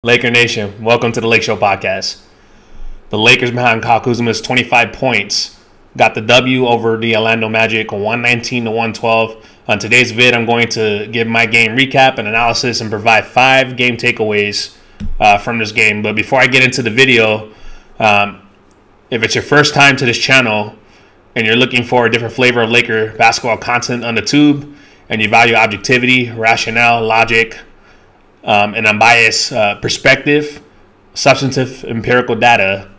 Laker Nation, welcome to the Lake Show podcast. The Lakers behind Kuz 25 points got the W over the Orlando Magic 119 to 112. On today's vid, I'm going to give my game recap and analysis and provide 5 game takeaways from this game. But before I get into the video, if it's your first time to this channel and you're looking for a different flavor of Laker basketball content on the tube and you value objectivity, rationale, logic, an unbiased perspective, substantive empirical data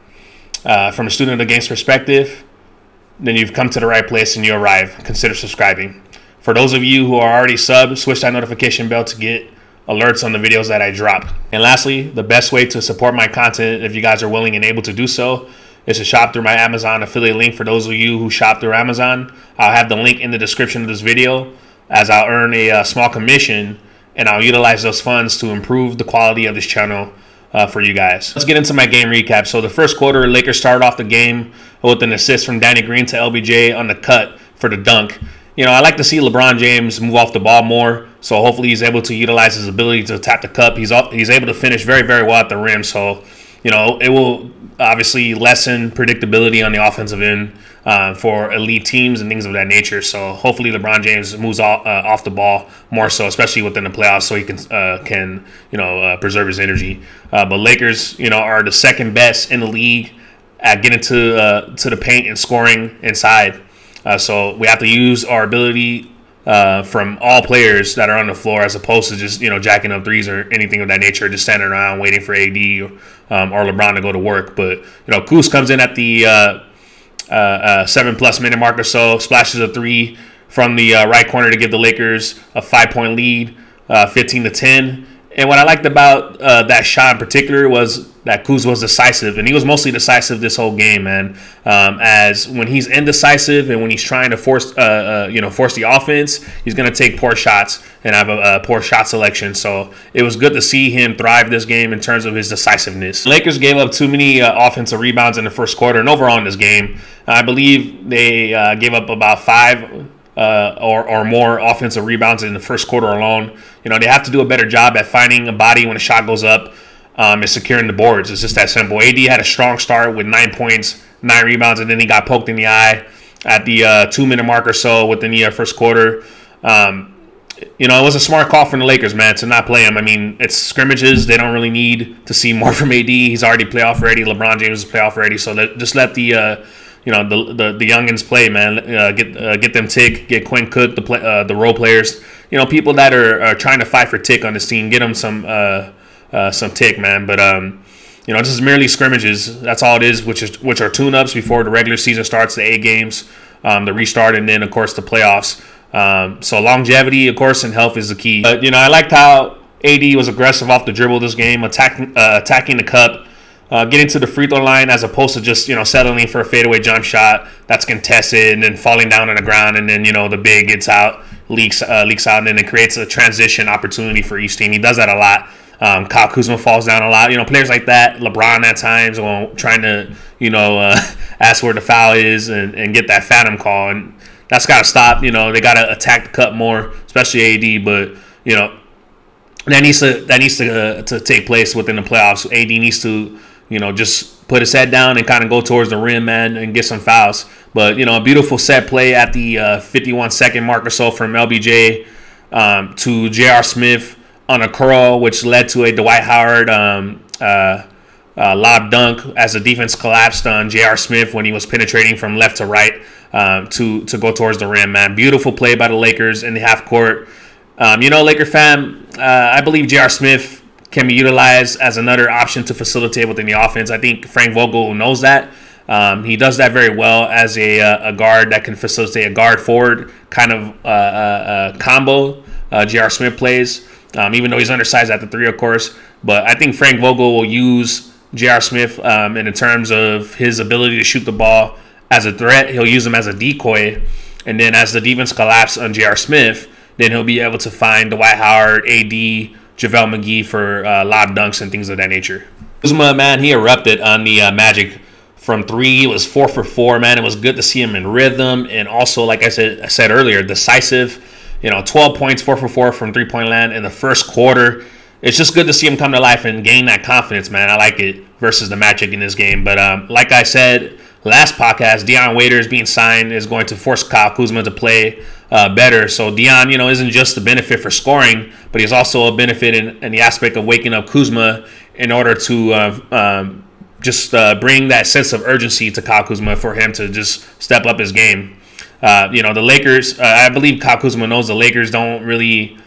from a student of the game's perspective, then you've come to the right place and you arrive. Consider subscribing. For those of you who are already subbed, switch that notification bell to get alerts on the videos that I drop. And lastly, the best way to support my content, if you guys are willing and able to do so, is to shop through my Amazon affiliate link. For those of you who shop through Amazon, I'll have the link in the description of this video, as I'll earn a small commission and I'll utilize those funds to improve the quality of this channel for you guys. Let's get into my game recap. So the first quarter, Lakers started off the game with an assist from Danny Green to LBJ on the cut for the dunk. You know, I like to see LeBron James move off the ball more, so hopefully he's able to utilize his ability to tap the cup. He's able to finish very, very well at the rim, so, you know, it will obviously lessen predictability on the offensive end for elite teams and things of that nature. So hopefully LeBron James moves off the ball more so, especially within the playoffs, so he can preserve his energy. But Lakers, you know, are the second best in the league at getting to the paint and scoring inside. So we have to use our ability from all players that are on the floor, as opposed to just, you know, jacking up threes or anything of that nature, just standing around waiting for AD or LeBron to go to work. But, you know, Kuz comes in at the 7+ minute mark or so, splashes a three from the right corner to give the Lakers a 5-point lead, 15-10. And what I liked about that shot in particular was that Kuz was decisive, and he was mostly decisive this whole game, man. As when he's indecisive and when he's trying to force the offense, he's going to take poor shots and have a poor shot selection. So it was good to see him thrive this game in terms of his decisiveness. Lakers gave up too many offensive rebounds in the first quarter, and overall in this game, I believe they gave up about 5 or more offensive rebounds in the first quarter alone. You know, they have to do a better job at finding a body when a shot goes up and securing the boards. It's just that simple. AD had a strong start with 9 points, 9 rebounds, and then he got poked in the eye at the 2-minute mark or so within the first quarter. You know, it was a smart call from the Lakers, man, to not play him. I mean, it's scrimmages. They don't really need to see more from AD. He's already playoff ready. LeBron James is playoff ready. So just let the the youngins play, man. Get them tick. Get Quinn Cook, the role players. You know, people that are trying to fight for tick on this team. Get them some tick, man. But you know, this is merely scrimmages. That's all it is, which are tune-ups before the regular season starts, the 8 games, the restart, and then of course the playoffs. So longevity, of course, and health is the key. But you know, I liked how AD was aggressive off the dribble this game, attacking the cup. Getting to the free throw line, as opposed to just, you know, settling for a fadeaway jump shot that's contested and then falling down on the ground, and then, you know, the big gets out, leaks out, and then it creates a transition opportunity for each team. He does that a lot. Kyle Kuzma falls down a lot. You know, players like that, LeBron at times, trying to, you know, ask where the foul is and get that phantom call, and that's got to stop. You know, they got to attack the cup more, especially AD. But, you know, that needs to take place within the playoffs. AD needs to, you know, just put his head down and kind of go towards the rim, man, and get some fouls. But, you know, a beautiful set play at the 51-second mark or so from LBJ to J.R. Smith on a curl, which led to a Dwight Howard lob dunk as the defense collapsed on J.R. Smith when he was penetrating from left to right to go towards the rim, man. Beautiful play by the Lakers in the half court. You know, Laker fam, I believe J.R. Smith can be utilized as another option to facilitate within the offense. I think Frank Vogel knows that. He does that very well as a guard that can facilitate a guard-forward kind of combo. J.R. Smith plays, even though he's undersized at the 3, of course. But I think Frank Vogel will use J.R. Smith in terms of his ability to shoot the ball as a threat. He'll use him as a decoy. And then as the defense collapses on J.R. Smith, then he'll be able to find Dwight Howard, AD, JaVale McGee for lob dunks and things of that nature. Kuzma, man, he erupted on the Magic from 3. He was 4 for 4, man. It was good to see him in rhythm, and also, like I said earlier, decisive. You know, 12 points, 4 for 4 from 3-point land in the first quarter. it's just good to see him come to life and gain that confidence, man. I like it versus the Magic in this game. But like I said last podcast, Dion Waiters being signed is going to force Kyle Kuzma to play better. So Dion, isn't just a benefit for scoring, but he's also a benefit in the aspect of waking up Kuzma in order to just bring that sense of urgency to Kyle Kuzma for him to just step up his game. The Lakers, I believe Kyle Kuzma knows the Lakers don't really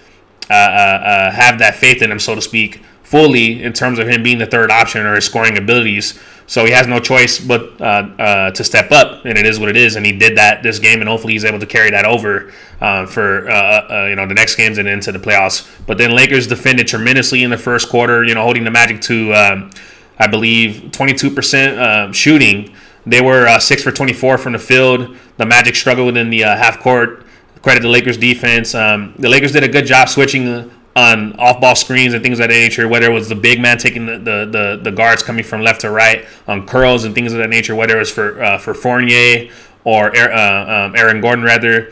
have that faith in him, so to speak, fully in terms of him being the third option or his scoring abilities. So he has no choice but to step up, and it is what it is. And he did that this game, and hopefully he's able to carry that over for the next games and into the playoffs. But then Lakers defended tremendously in the first quarter, holding the Magic to I believe 22% shooting. They were 6 for 24 from the field. The Magic struggled within the half court. Credit the Lakers defense. The Lakers did a good job switching on off-ball screens and things of that nature, whether it was the big man taking the guards coming from left to right on curls and things of that nature, whether it was for Fournier or Aaron Gordon, rather,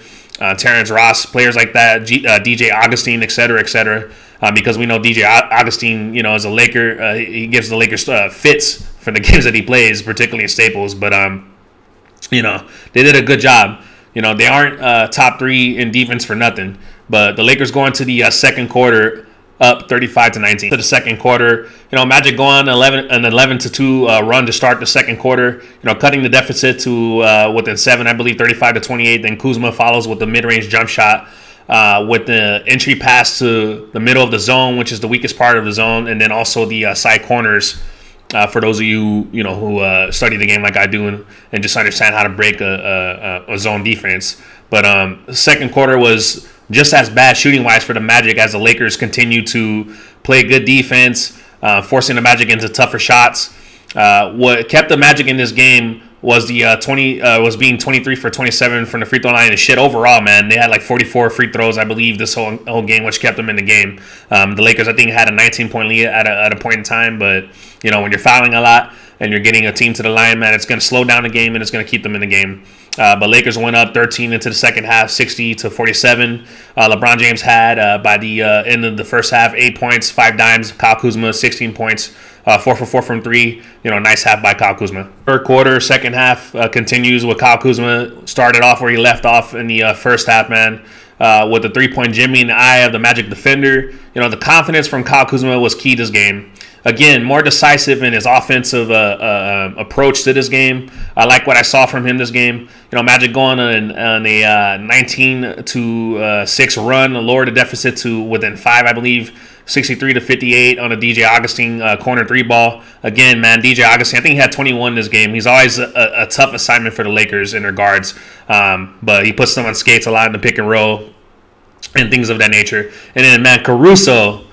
Terrence Ross, players like that, DJ Augustine, et cetera, because we know DJ Augustine, as a Laker, he gives the Lakers fits for the games that he plays, particularly in Staples. But, they did a good job. They aren't top 3 in defense for nothing. But the Lakers go into the second quarter up 35-19. To the second quarter, Magic go on an 11-2 run to start the second quarter. Cutting the deficit to within 7, I believe, 35-28. Then Kuzma follows with the mid-range jump shot with the entry pass to the middle of the zone, which is the weakest part of the zone, and then also the side corners. For those of you who study the game like I do and just understand how to break a zone defense. But the second quarter was just as bad shooting-wise for the Magic as the Lakers continue to play good defense, forcing the Magic into tougher shots. What kept the Magic in this game was was being 23 for 27 from the free throw line and shit. Overall, man, they had like 44 free throws, I believe, this whole game, which kept them in the game. The Lakers, I think, had a 19-point lead at a point in time, but when you're fouling a lot and you're getting a team to the line, man, it's going to slow down the game and it's going to keep them in the game. But Lakers went up 13 into the second half, 60-47. LeBron James had, by the end of the first half, 8 points, 5 dimes. Kyle Kuzma, 16 points, 4 for 4 from 3. Nice half by Kyle Kuzma. Third quarter, second half continues with Kyle Kuzma. Started off where he left off in the first half, man. With the 3-point jimmy in the eye of the Magic defender. The confidence from Kyle Kuzma was key to this game. Again, more decisive in his offensive approach to this game. I like what I saw from him this game. Magic going on a 19-6 run, lower the deficit to within 5, I believe, 63-58 on a DJ Augustine corner 3 ball. Again, man, DJ Augustine, I think he had 21 this game. He's always a tough assignment for the Lakers in their guards, but he puts them on skates a lot in the pick and roll and things of that nature. And then, man, Caruso.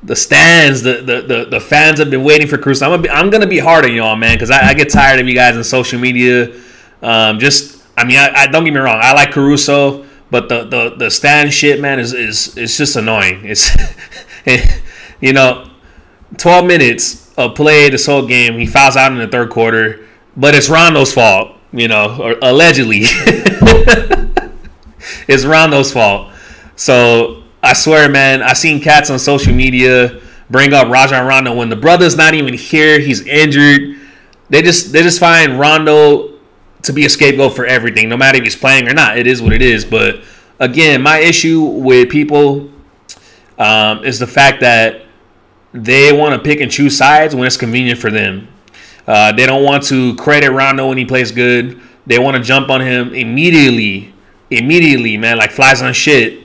The stands, the fans have been waiting for Caruso. I'm gonna be hard on y'all, man, because I get tired of you guys on social media. I don't get me wrong, I like Caruso, but the stand shit, man, is just annoying. It's 12 minutes of play this whole game. He fouls out in the third quarter, but it's Rondo's fault, or allegedly. It's Rondo's fault. So I swear, man, I seen cats on social media bring up Rajon Rondo when the brother's not even here. He's injured. They just find Rondo to be a scapegoat for everything, no matter if he's playing or not. It is what it is. But again, my issue with people is the fact that they want to pick and choose sides when it's convenient for them. They don't want to credit Rondo when he plays good. They want to jump on him immediately, man, like flies on shit.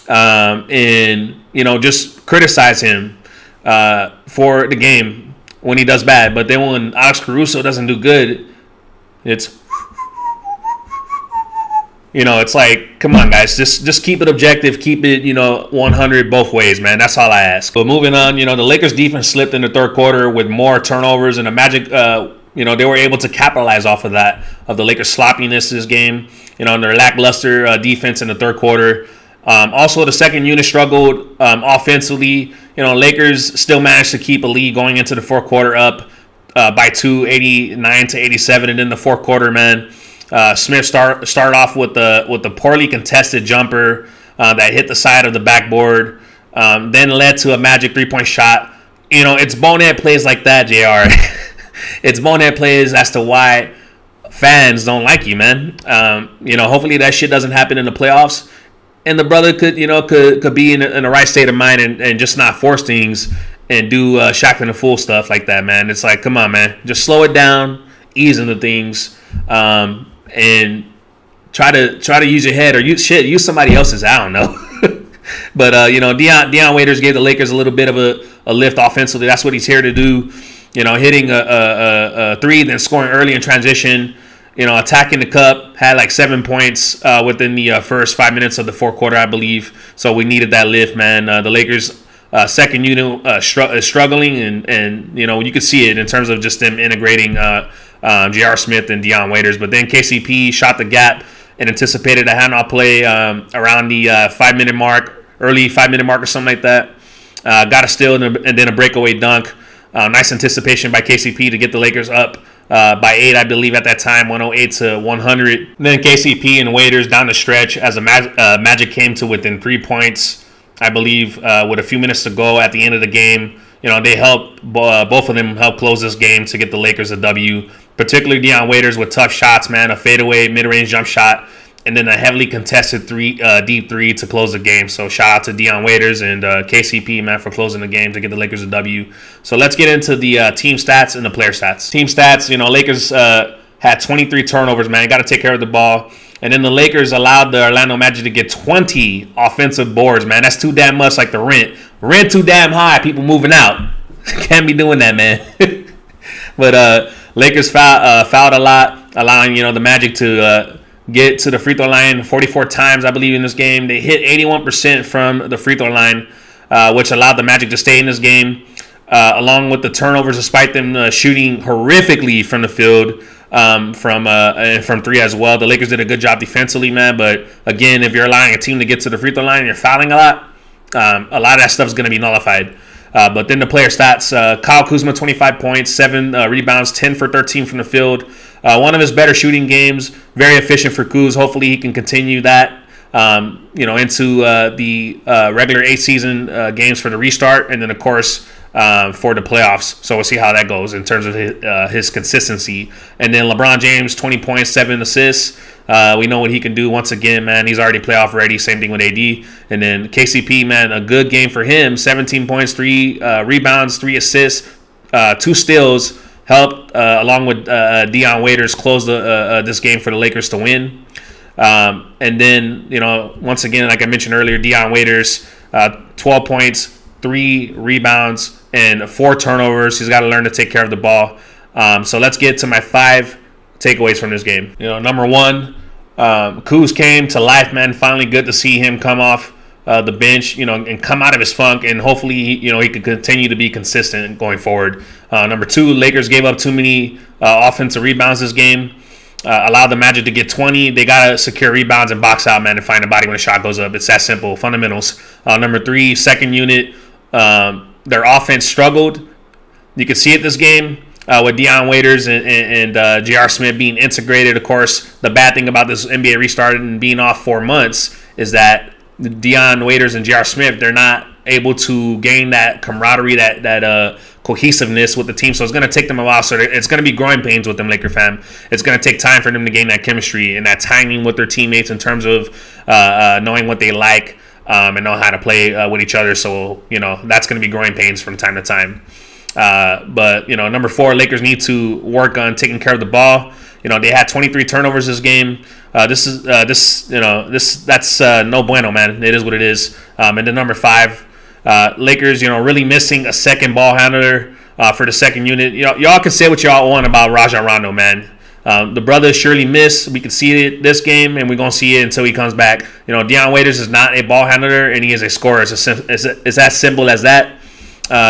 And just criticize him for the game when he does bad. But then when Alex Caruso doesn't do good, it's it's like, come on, guys, just keep it objective, keep it 100 both ways, man. That's all I ask. But moving on, the Lakers defense slipped in the third quarter with more turnovers, and the Magic they were able to capitalize off of that, of the Lakers sloppiness this game, their lackluster defense in the third quarter. Also, the second unit struggled offensively. Lakers still managed to keep a lead going into the fourth quarter up by 2, 89-87. And in the fourth quarter, man, Smith started off with the poorly contested jumper that hit the side of the backboard. then led to a Magic 3-point shot. You know, it's bonehead plays like that, JR. It's bonehead plays as to why fans don't like you, man. You know, hopefully that shit doesn't happen in the playoffs, and the brother could, you know, could be in the right state of mind and just not force things and do shotgun the fool stuff like that, man. It's like, come on, man, just slow it down, ease into things, and try to use your head or use somebody else's. I don't know. But you know, Dion Waiters gave the Lakers a little bit of a lift offensively. That's what he's here to do. You know, hitting a three, then scoring early in transition. You know, attacking the cup, had like 7 points within the first 5 minutes of the fourth quarter, I believe. So we needed that lift, man. The Lakers' second unit is struggling, and you know, you could see it in terms of just them integrating J.R. Smith and Dion Waiters. But then KCP shot the gap and anticipated a handoff play around the 5-minute mark, early 5-minute mark or something like that. Got a steal and then a breakaway dunk. Nice anticipation by KCP to get the Lakers up by 8, I believe, at that time, 108 to 100. Then KCP and Waiters down the stretch as Magic came to within 3 points, I believe, with a few minutes to go at the end of the game. You know, they helped, both of them helped close this game to get the Lakers a W, particularly Dion Waiters with tough shots, man, a fadeaway mid-range jump shot, and then a heavily contested deep three to close the game. So shout out to Dion Waiters and KCP, man, for closing the game to get the Lakers a W. So let's get into the team stats and the player stats. Team stats, you know, Lakers had 23 turnovers, man. Got to take care of the ball. And then the Lakers allowed the Orlando Magic to get 20 offensive boards, man. That's too damn much, like the rent. Rent too damn high, people moving out. Can't be doing that, man. But Lakers fouled a lot, allowing, you know, the Magic to get to the free throw line 44 times, I believe, in this game. They hit 81% from the free throw line, which allowed the Magic to stay in this game, along with the turnovers, despite them shooting horrifically from the field, from three as well. The Lakers did a good job defensively, man. But again, if you're allowing a team to get to the free throw line and you're fouling a lot of that stuff is going to be nullified. But then the player stats, Kyle Kuzma, 25 points, 7 rebounds, 10 for 13 from the field. One of his better shooting games, very efficient for Kuz. Hopefully he can continue that, you know, into the regular 8-season games for the restart, and then, of course, for the playoffs. So we'll see how that goes in terms of his consistency. And then LeBron James, 20 points, 7 assists. We know what he can do once again, man. He's already playoff ready. Same thing with AD. And then KCP, man, a good game for him. 17 points, 3 rebounds, 3 assists, 2 steals. Helped, along with Dion Waiters, close this game for the Lakers to win. And then, you know, once again, like I mentioned earlier, Dion Waiters, 12 points, 3 rebounds, and 4 turnovers. He's got to learn to take care of the ball. So let's get to my 5 takeaways from this game. You know, number 1, Kuz came to life, man. Finally good to see him come off the bench, you know, and come out of his funk, and hopefully, you know, he could continue to be consistent going forward. Number 2, Lakers gave up too many offensive rebounds this game. Allowed the Magic to get 20. They got to secure rebounds and box out, man, and find a body when a shot goes up. It's that simple. Fundamentals. Number 3, second unit, their offense struggled. You could see it this game with Dion Waiters and J.R. Smith being integrated. Of course, the bad thing about this NBA restart and being off 4 months is that Dion Waiters and J.R. Smith, they're not able to gain that camaraderie, that cohesiveness with the team. So it's going to take them a while. So it's going to be growing pains with them, Laker fam. It's going to take time for them to gain that chemistry and that timing with their teammates in terms of knowing what they like and know how to play with each other. So, you know, that's going to be growing pains from time to time. But, you know, number 4, Lakers need to work on taking care of the ball. You know, they had 23 turnovers this game. That's no bueno, man. It is what it is. And then number 5, Lakers, you know, really missing a second ball handler for the second unit. Y'all can say what y'all want about Rajon Rondo, man. The brother surely missed. We can see it this game, and we're going to see it until he comes back. You know, Dion Waiters is not a ball handler, and he is a scorer. It's as simple as that.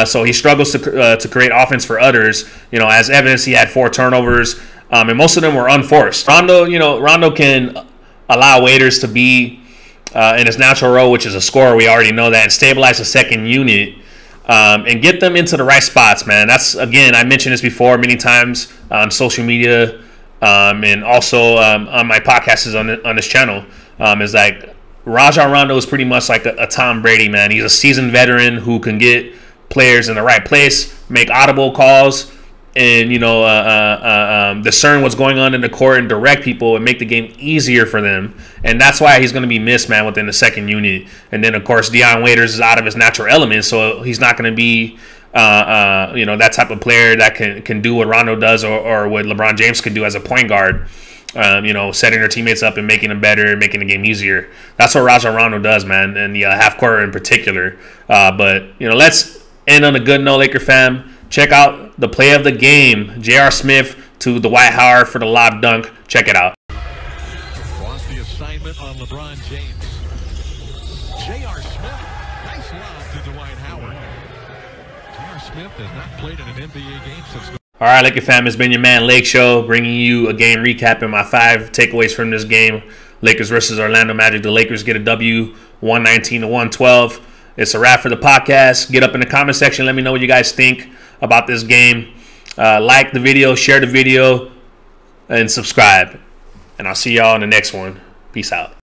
So he struggles to create offense for others. You know, as evidence, he had 4 turnovers, and most of them were unforced. Rondo can allow Waiters to be in his natural role, which is a scorer. We already know that, and stabilize the second unit and get them into the right spots, man. That's, again, I mentioned this before many times on social media and also on my podcasts on this channel. Is like Rajon Rondo is pretty much like a Tom Brady, man. He's a seasoned veteran who can get players in the right place, make audible calls, and discern what's going on in the court and direct people and make the game easier for them. And that's why he's going to be missed, man, within the second unit. And then, of course, Deion Waiters is out of his natural element, so he's not going to be that type of player that can do what Rondo does or what LeBron James could do as a point guard. Setting their teammates up and making them better, making the game easier. That's what Rajon Rondo does, man, and the half court in particular. But let's end on a good note, Laker fam. Check out the play of the game. J.R. Smith to Dwight Howard for the lob dunk. Check it out. Lost the assignment on LeBron James. J.R. Smith, nice lob to Dwight Howard. J.R. Smith has not played in an NBA game since. All right, Laker fam, it's been your man Lake Show, bringing you a game recap and my 5 takeaways from this game. Lakers versus Orlando Magic. The Lakers get a W, 119-112. It's a wrap for the podcast. Get up in the comment section. Let me know what you guys think about this game. Like the video, share the video, and subscribe. And I'll see y'all in the next one. Peace out.